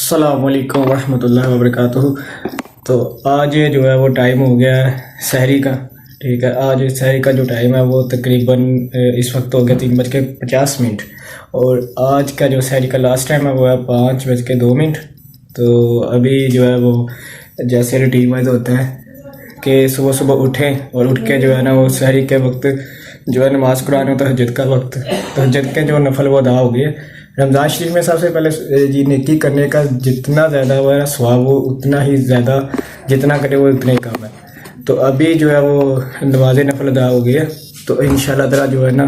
अस्सलाम वालेकुम रहमतुल्लाहि व बरकातुहू। तो आज जो है वो टाइम हो गया है सहरी का। ठीक है, आज सहरी का जो टाइम है वो तकरीबन इस वक्त हो गया 3:50। और आज का जो सहरी का लास्ट टाइम है वो है 5:02। तो अभी जो है वो जैसे रूटीन वाइज होता है कि सुबह सुबह उठें और उठ के जो है ना वो सहरी के वक्त जो है नमाज़ कुरान और तहज्जुद का वक्त, तहज्जुद के जो नफल वो अदा हो गए। रमज़ान शरीफ में सबसे पहले जी नेकी करने का जितना ज़्यादा वो है स्वाब वो उतना ही ज़्यादा, जितना करे वो उतना ही कम है। तो अभी जो है वो नमाज नफल अदा हो गई है, तो इंशाल्लाह ताला जो है ना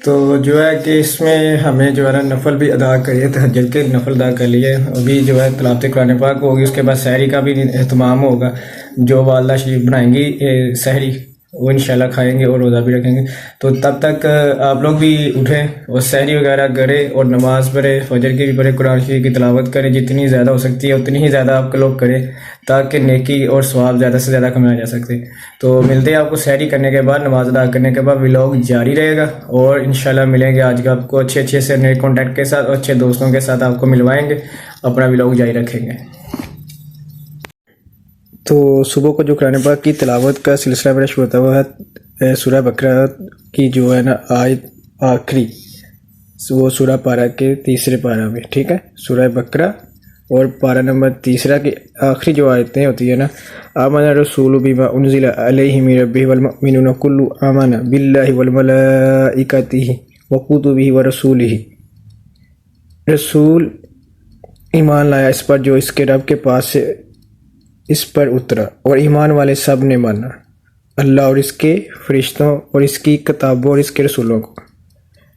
तो जो है कि इसमें हमें जो है ना नफल भी अदा करिए, तहज्जुद के नफल अदा कर लिए। अभी जो है तिलावत कुरान पाक होगी, उसके बाद सहरी का भी एहतमाम होगा। जो वालदा शरीफ बनाएंगी सहरी वो इंशाल्लाह खाएंगे और रोज़ा भी रखेंगे। तो तब तक आप लोग भी उठें और सहरी वगैरह करें और नमाज़ पढ़ें, फजर की भी पढ़ें, कुरान शरीफ की तिलावत करें। जितनी ज़्यादा हो सकती है उतनी ही ज़्यादा आप लोग करें ताकि नेकी और सवाब ज़्यादा से ज़्यादा कमाया जा सके। तो मिलते हैं आपको सहरी करने के बाद, नमाज अदा करने के बाद। व्लॉग जारी रहेगा और इंशाल्लाह मिलेंगे आज का आपको अच्छे से नए कॉन्टैक्ट के साथ और अच्छे दोस्तों के साथ आपको मिलवाएंगे। अपना व्लॉग जारी रखेंगे। तो सुबह को जो कुरान पाक की तिलावत का सिलसिला मेरा शुरू होता हुआ है सूरह बकरा की जो है ना आयत आखिरी, वो सूरह पारा के तीसरे पारा में। ठीक है, सूरह बकरा और पारा नंबर तीसरा की आखिरी जो आयतें होती है ना, आमना रसूलु बिमा उनज़िला अलैहि मिन रब्बिहि वल मुमिनूना कुल्लु आमना बिल्लाहि वल मलाइकतिहि व कुतुबिहि व रसूलिहि। रसूल ईमान लाया इस पर जो इसके रब के पास से इस पर उतरा, और ईमान वाले सब ने माना अल्लाह और इसके फरिश्तों और इसकी किताबों और इसके रसूलों को।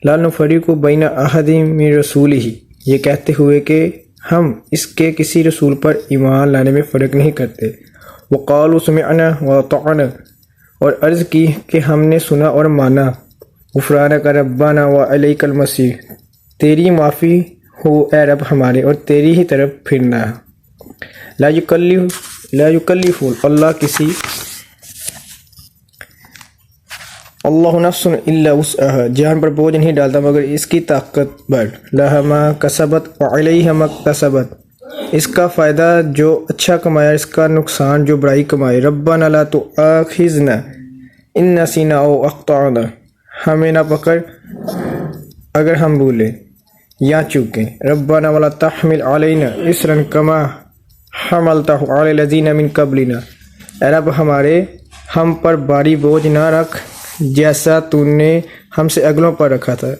ला नुफ़र्रिक़ु बैना अहदिम मिन रसूलिही, ये कहते हुए कि हम इसके किसी रसूल पर ईमान लाने में फ़र्क नहीं करते। वक़ालू समिअना व अतअना, और अर्ज़ की कि हमने सुना और माना। गुफ़रानक रब्बना व अलैकल मसीह, तेरी माफ़ी हो ए रब हमारे और तेरी ही तरफ फिरना है। ला युकल्लिफु अल्लाह किसी अल्लाहु नफ्सन इल्ला वुसअहा, जान पर बोझ नहीं डालता मगर इसकी ताकत बढ़। लहा मा कसबत व अलैहा मा कसबत, इसका फ़ायदा जो अच्छा कमाया, इसका नुकसान जो बुराई कमाए। रब्बना ला तुआखिज़ना इन नसीना औ अख्ताअना, हमें ना पकड़ अगर हम भूलें या चूकें। रब्बना वला तहमिल अलैना इसरन कमा हमलतहु अलल लज़ीना मिन क़ब्लिना, ऐ रब हमारे हम पर भारी बोझ ना रख जैसा तूने हमसे अगलों पर रखा था।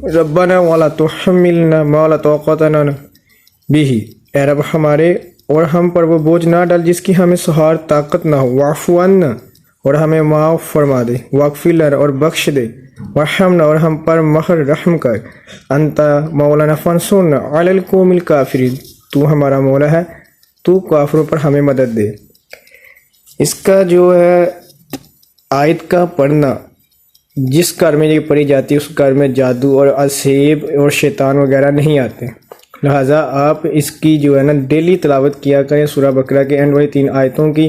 रब्बना वला तुहम्मिलना मा ला ताक़त लना बिही, ऐ रब हमारे और हम पर वो बोझ ना डाल जिसकी हमें सहार ताकत ना हो। वाफ़ु अन्ना, और हमें माफ़ फरमा दे। वाग़फ़िर लना, और बख्श दे। वरहमना, और हम पर महर रहम कर। अंता मौलाना फंसुरना अलल क़ौमिल काफ़िरीन, तू हमारा मौला है, तू काफिरों पर हमें मदद दे। इसका जो है आयत का पढ़ना, जिस घर में ये पढ़ी जाती है उस घर में जादू और असेब और शैतान वगैरह नहीं आते। लिहाजा आप इसकी जो है ना डेली तिलावत किया करें सूरह बकरा के एंड वाली 3 आयतों की,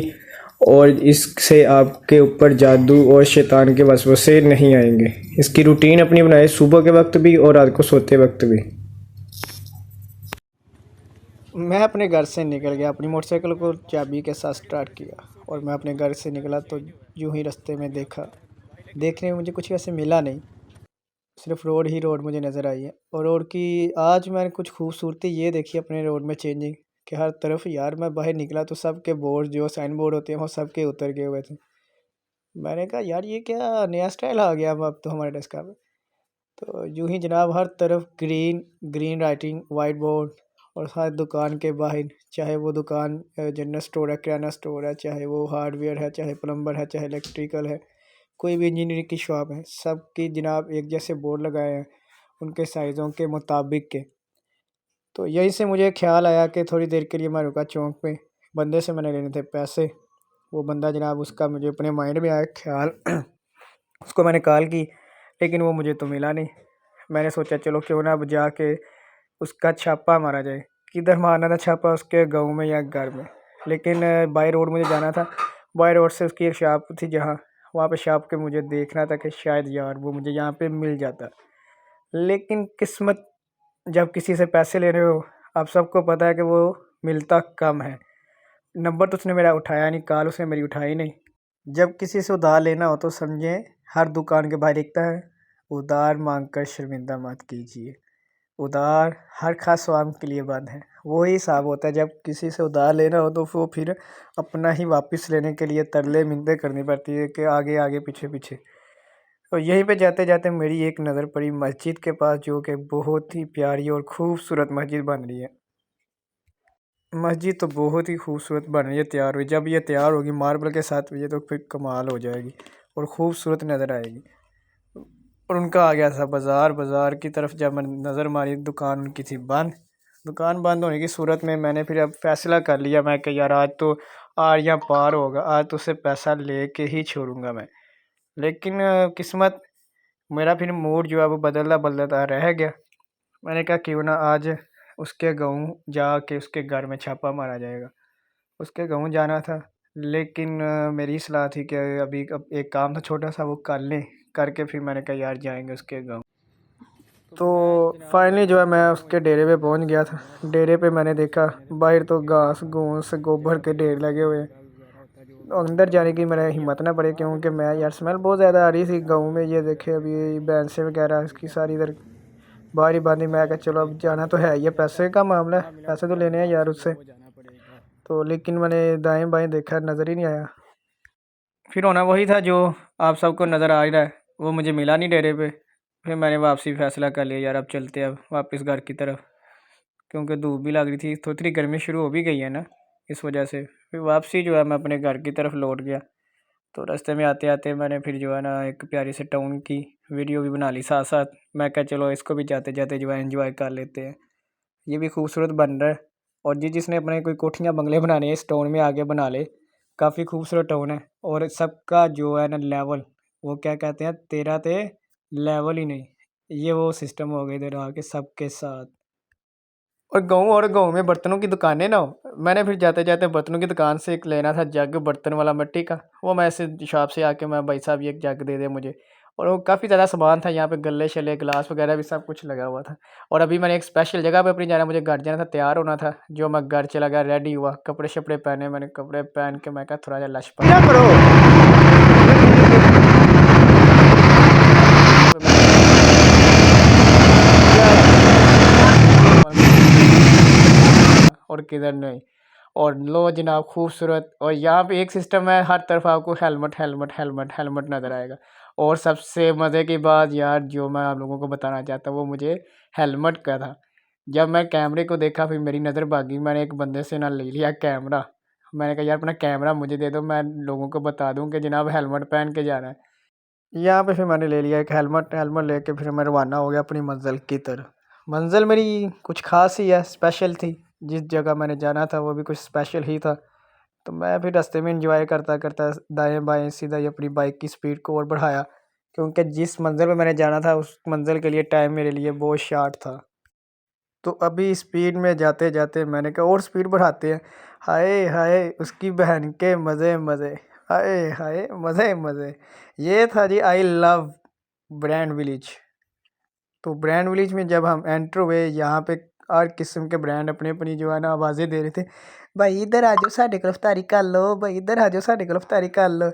और इससे आपके ऊपर जादू और शैतान के वसवसे नहीं आएंगे। इसकी रूटीन अपनी बनाए, सुबह के वक्त भी और रात को सोते वक्त भी। मैं अपने घर से निकल गया, अपनी मोटरसाइकिल को चाबी के साथ स्टार्ट किया और मैं अपने घर से निकला तो यूं ही रास्ते में देखने में मुझे कुछ ऐसे मिला नहीं, सिर्फ रोड ही रोड मुझे नज़र आई है। और रोड की आज मैंने कुछ खूबसूरती ये देखी अपने रोड में चेंजिंग, कि हर तरफ यार मैं बाहर निकला तो सबके बोर्ड जो साइन बोर्ड होते हैं वो सबके उतर गए हुए थे। मैंने कहा यार ये क्या नया स्टाइल आ गया अब तो हमारे डेस्क पे। तो यूं ही जनाब हर तरफ green green writing, white board, और हर दुकान के बाहर, चाहे वो दुकान जनरल स्टोर है, किराना स्टोर है, चाहे वो हार्डवेयर है, चाहे प्लम्बर है, चाहे इलेक्ट्रिकल है, कोई भी इंजीनियरिंग की शॉप है, सबकी जनाब एक जैसे बोर्ड लगाए हैं उनके साइज़ों के मुताबिक के। तो यहीं से मुझे ख्याल आया कि थोड़ी देर के लिए मैं रुका चौंक पे, बंदे से मैंने लेने थे पैसे। वो बंदा जनाब उसका मुझे अपने माइंड में आया ख्याल उसको मैंने कॉल की, लेकिन वो मुझे तो मिला नहीं। मैंने सोचा चलो क्यों ना अब जाके उसका छापा मारा जाए। किधर मारना था छापा, उसके गांव में या घर में, लेकिन बाई रोड मुझे जाना था। बाई रोड से उसकी एक शॉप थी जहाँ, वहाँ पे शॉप के मुझे देखना था कि शायद यार वो मुझे यहाँ पे मिल जाता। लेकिन किस्मत, जब किसी से पैसे ले रहे हो, आप सबको पता है कि वो मिलता कम है। नंबर तो उसने मेरा उठाया नहीं, कॉल उसने मेरी उठाई नहीं। जब किसी से उधार लेना हो तो समझे, हर दुकान के बाहर लिखता है, उधार मांगकर शर्मिंदा मत कीजिए। उधार हर खास स्वाम के लिए बंद है। वही हिसाब होता है, जब किसी से उधार लेना हो तो वो फिर अपना ही वापस लेने के लिए तरले मिन्नतें करनी पड़ती है कि आगे आगे पीछे पीछे। तो यहीं पे जाते जाते मेरी एक नज़र पड़ी मस्जिद के पास, जो कि बहुत ही प्यारी और खूबसूरत मस्जिद बन रही है। मस्जिद तो बहुत ही खूबसूरत बन रही है, तैयार हुई। जब ये तैयार होगी मार्बल के साथ, ये तो फिर कमाल हो जाएगी और खूबसूरत नज़र आएगी। और उनका आ गया था बाज़ार। बाज़ार की तरफ जब मैंने नज़र मारी, दुकान उनकी थी बंद। दुकान बंद होने की सूरत में मैंने फिर अब फैसला कर लिया, मैं कि यार आज तो आर्या पार होगा, आज तो उससे पैसा लेके ही छोड़ूंगा मैं। लेकिन किस्मत, मेरा फिर मूड जो है वो बदलता बदलता रह गया। मैंने कहा क्यों ना आज उसके गाँव जाके उसके घर में छापा मारा जाएगा। उसके गाँव जाना था, लेकिन मेरी सलाह थी कि अभी अब एक काम था छोटा सा, वो कर लें। करके फिर मैंने कहा यार जाएंगे उसके गाँव। तो फाइनली जो है मैं उसके डेरे पे पहुंच गया था। डेरे पे मैंने देखा बाहर तो घास घूस गोबर के ढेर लगे हुए हैं। तो अंदर जाने की मेरा हिम्मत ना पड़े, क्योंकि मैं यार स्मेल बहुत ज़्यादा आ रही थी गाँव में। ये देखे अभी भैंसें वगैरह इसकी सारी इधर बाहर ही बांधी। मैं कहा चलो अब जाना तो है, ये पैसे का मामला है, पैसे तो लेने हैं यार उससे। तो लेकिन मैंने दाएं बाएं देखा, नज़र ही नहीं आया। फिर होना वही था जो आप सबको नज़र आ ही रहा है, वो मुझे मिला नहीं डेरे पे। फिर मैंने वापसी फैसला कर लिया, यार अब चलते हैं अब वापस घर की तरफ, क्योंकि धूप भी लग रही थी, थोड़ी थोड़ी गर्मी शुरू हो भी गई है ना, इस वजह से। फिर वापसी जो है मैं अपने घर की तरफ लौट गया। तो रास्ते में आते आते मैंने फिर जो है ना एक प्यारी से टाउन की वीडियो भी बना ली साथ साथ। मैं कहा चलो इसको भी जाते जाते जो है एंजॉय कर लेते हैं, ये भी खूबसूरत बन रहा है। और जिसने अपने कोई कोठियाँ बंगले बनाने हैं इस टाउन में आगे बना ले, काफ़ी खूबसूरत टाउन है। और सबका जो है ना लेवल, वो क्या कहते हैं, तेरा ते लेवल ही नहीं, ये वो सिस्टम हो गया इधर आके सबके साथ। और गाँव में बर्तनों की दुकानें ना हो। मैंने फिर जाते जाते बर्तनों की दुकान से एक लेना था जग, बर्तन वाला मिट्टी का। वो मैं ऐसे शॉप से आके, मैं भाई साहब ये एक जग दे दे मुझे। और वो काफ़ी ज़्यादा सामान था यहाँ पे, गल्ले शले गिलास वगैरह भी सब कुछ लगा हुआ था। और अभी मैंने एक स्पेशल जगह पे अपनी जाना, मुझे घर जाना था, तैयार होना था। जो मैं घर चला गया, रेडी हुआ, कपड़े शपड़े पहने। मैंने कपड़े पहन के मैं कहा थोड़ा सा लशपन क्या करो। और किधर नहीं। और लो जनाब खूबसूरत। और यहाँ पे एक सिस्टम है, हर तरफ आपको हेलमेट हेलमेट हेलमेट हेलमेट नज़र आएगा। और सबसे मज़े की बात यार जो मैं आप लोगों को बताना चाहता हूँ, वो मुझे हेलमेट का था। जब मैं कैमरे को देखा फिर मेरी नज़र भागी, मैंने एक बंदे से ना ले लिया कैमरा। मैंने कहा यार अपना कैमरा मुझे दे दो, मैं लोगों को बता दूँ कि जनाब हेलमेट पहन के जाना है। यहाँ पे फिर मैंने ले लिया एक हेलमेट। हेलमेट लेके फिर मैं रवाना हो गया अपनी मंजिल की तरफ। मंजिल मेरी कुछ खास ही है, स्पेशल थी। जिस जगह मैंने जाना था वो भी कुछ स्पेशल ही था। तो मैं फिर रास्ते में इंजॉय करता करता दाएं बाएं सीधा ही अपनी बाइक की स्पीड को और बढ़ाया, क्योंकि जिस मंजिल पे मैंने जाना था उस मंजिल के लिए टाइम मेरे लिए बहुत शार्ट था। तो अभी स्पीड में जाते जाते मैंने कहा और स्पीड बढ़ाते हैं। हाय हाय उसकी बहन के मज़े मज़े, हाय हाय मज़े मज़े। ये था जी आई लव ब्रांड विलेज। तो ब्रांड विलेज में जब हम एंटर हुए, यहाँ पे हर किस्म के ब्रांड अपनी अपनी जो है ना आवाज़ें दे रहे थे। भाई इधर आ जाओ साढ़े को रफ्तारी कर लो, भाई इधर आ जाओ साढ़े को रफ्तारी कर लो।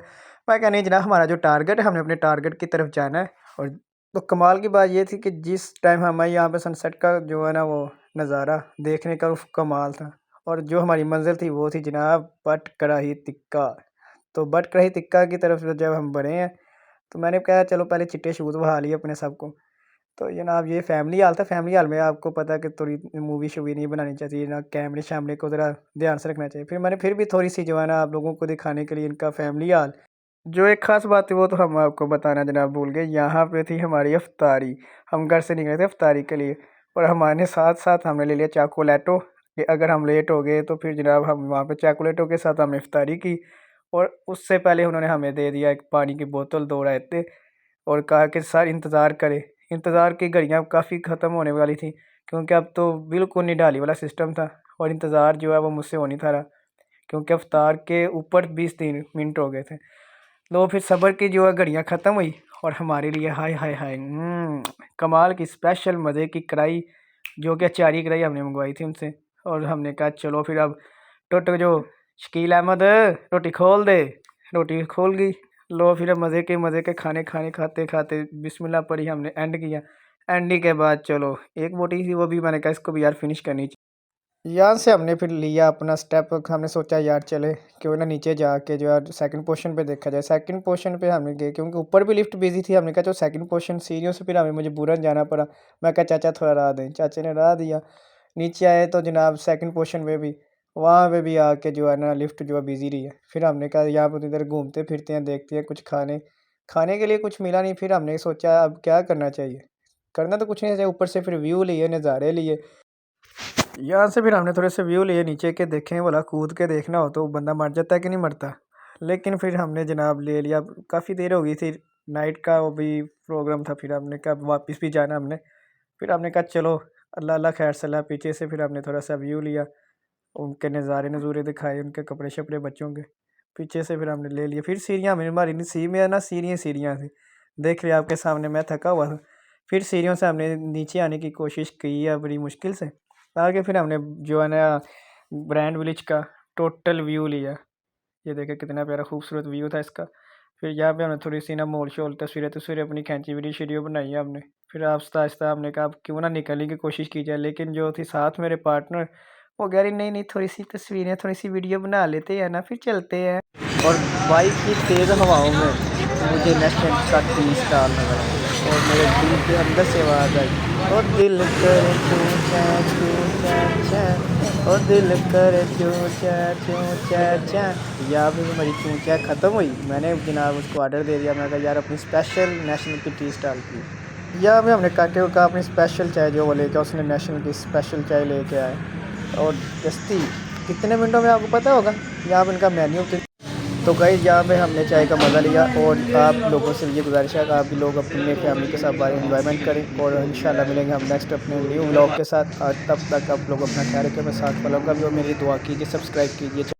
मैं कहा नहीं जनाब, हमारा जो टारगेट है हमने अपने टारगेट की तरफ जाना है। और तो कमाल की बात ये थी कि जिस टाइम हमें यहाँ पे सनसेट का जो है ना वो नज़ारा देखने का उफ, कमाल था। और जो हमारी मंजिल थी वो थी जनाब बट कड़ाही टिक्का। तो बट कड़ाही टिक्का की तरफ जब हम बढ़े हैं, तो मैंने कहा चलो पहले चिट्टे शूज़ बहा लिए अपने सबको। तो जनाब ये फैमिली हाल था। फैमिली हाल में आपको पता है कि थोड़ी मूवी शूवी नहीं बनानी चाहिए ना, कैमरे शैमरे को ज़रा ध्यान से रखना चाहिए। फिर मैंने फिर भी थोड़ी सी जो है ना आप लोगों को दिखाने के लिए इनका फैमिली हाल, जो एक ख़ास बात थी वो तो हम आपको बताना जनाब भूल गए। यहाँ पे थी हमारी अफ्तारी। हम घर से निकले थे अफ्तारी के लिए, और हमारे साथ साथ हमने ले लिया चाकोलेटो कि अगर हम लेट हो गए तो फिर जनाब हम वहाँ पे चाकोलेटो के साथ हमने अफ्तारी की। और उससे पहले उन्होंने हमें दे दिया एक पानी की बोतल, 2 रायते, और कहा कि सर इंतज़ार करें। इंतज़ार की घड़ियाँ काफ़ी ख़त्म होने वाली थी, क्योंकि अब तो बिल्कुल निडाली वाला सिस्टम था। और इंतज़ार जो है वो मुझसे हो नहीं था रहा, क्योंकि अफ्तार के ऊपर 20-3 मिनट हो गए थे। लो फिर सब्र की जो है घड़ियाँ ख़त्म हुई और हमारे लिए हाय हाय हाय कमाल की स्पेशल मज़े की कढ़ाई, जो कि अचारी कढ़ाई हमने मंगवाई थी उनसे। और हमने कहा चलो फिर अब टुट जो शकील अहमद रोटी खोल दे। रोटी खोल गई। लो फिर अब मज़े के खाने खाने खाते खाते बिस्मिल्लाह पढ़ी हमने, एंड किया। एंडिंग के बाद चलो एक बोटी थी, वो भी मैंने कहा इसको भी यार फिनिश करनी। यहाँ से हमने फिर लिया अपना स्टेप। हमने सोचा यार चले क्यों ना नीचे जाके जो है सेकंड पोर्शन पे देखा जाए। सेकंड पोर्शन पे हमने गए क्योंकि ऊपर भी लिफ्ट बिजी थी। हमने कहा चलो सेकंड पोर्शन सीढ़ियों से फिर हमें मजबूरन जाना पड़ा। मैं कहा चाचा थोड़ा राह दें, चाचा ने राह दिया। नीचे आए तो जनाब सेकंड पोर्शन पे भी, वहाँ पे भी आके जो है ना लिफ्ट जो है बिजी रही है। फिर हमने कहा यहाँ पर इधर घूमते फिरते हैं, देखते हैं कुछ खाने खाने के लिए कुछ मिला नहीं। फिर हमने सोचा अब क्या करना चाहिए, करना तो कुछ नहीं चाहिए। ऊपर से फिर व्यू लिए, नज़ारे लिए। यहाँ से फिर हमने थोड़े से व्यू लिए नीचे के, देखें बोला कूद के देखना हो तो बंदा मर जाता है कि नहीं मरता। लेकिन फिर हमने जनाब ले लिया। काफ़ी देर हो गई थी, नाइट का वो भी प्रोग्राम था। फिर हमने कहा वापस भी जाना हमने। फिर हमने कहा चलो अल्लाह अल्लाह खैर सलाह। पीछे से फिर हमने थोड़ा सा व्यू लिया, उनके नज़ारे नज़ूरे दिखाए, उनके कपड़े शपड़े बच्चों के। पीछे से फिर हमने ले लिया। फिर सीढ़ियाँ हमारी नहीं, सी में ना सीढ़ियाँ थी, देख लिया आपके सामने। मैं थका हुआ था। फिर सीढ़ियों से हमने नीचे आने की कोशिश की है बड़ी मुश्किल से। आगे फिर हमने जो है ना ब्रांड विलेज का टोटल व्यू लिया। ये देखे कितना प्यारा खूबसूरत व्यू था इसका। फिर यहाँ पे हमने थोड़ी सी ना मोल शोल तस्वीरें अपनी खींची, वीडियो बनाई है हमने। फिर आहिस्ता आहिस्ता हमने कहा अब क्यों ना निकलने की कोशिश की जाए। लेकिन जो थी साथ मेरे पार्टनर, वो कह रही नहीं नहीं थोड़ी सी तस्वीरें थोड़ी सी वीडियो बना लेते हैं ना, फिर चलते हैं। और बाइक की तेज़ हवाओं में मुझे नेशनल का टी स्टार नजर आया और मेरे दिल के अंदर से आवाज़ आई, और दिल करे चूं चा और दिल करे चूं चा। या फिर हमारी चूं चा ख़त्म हुई। मैंने जनाब उसको ऑर्डर दे दिया। मैं कहा यार अपनी स्पेशल नेशनल की टी स्टार की। या भी हमने काके को कहा अपनी स्पेशल चाय जो वो लेकर, उसने नेशनल की स्पेशल चाय लेके आए। और दस्ती कितने मिनटों में आपको पता होगा यहाँ पर इनका मेन्यू। तो गाइस यहाँ पे हमने चाय का मज़ा लिया। और आप लोगों से ये गुजारिश है कि आप भी लोग अपने फैमिली के साथ बाहर एंजॉयमेंट करें। और इंशाल्लाह मिलेंगे हम नेक्स्ट अपने न्यू व्लॉग के साथ। तब तक आप लोग अपना ख्याल रखें। मैं साथ वालों का भी और मेरी दुआ कीजिए, सब्सक्राइब कीजिए।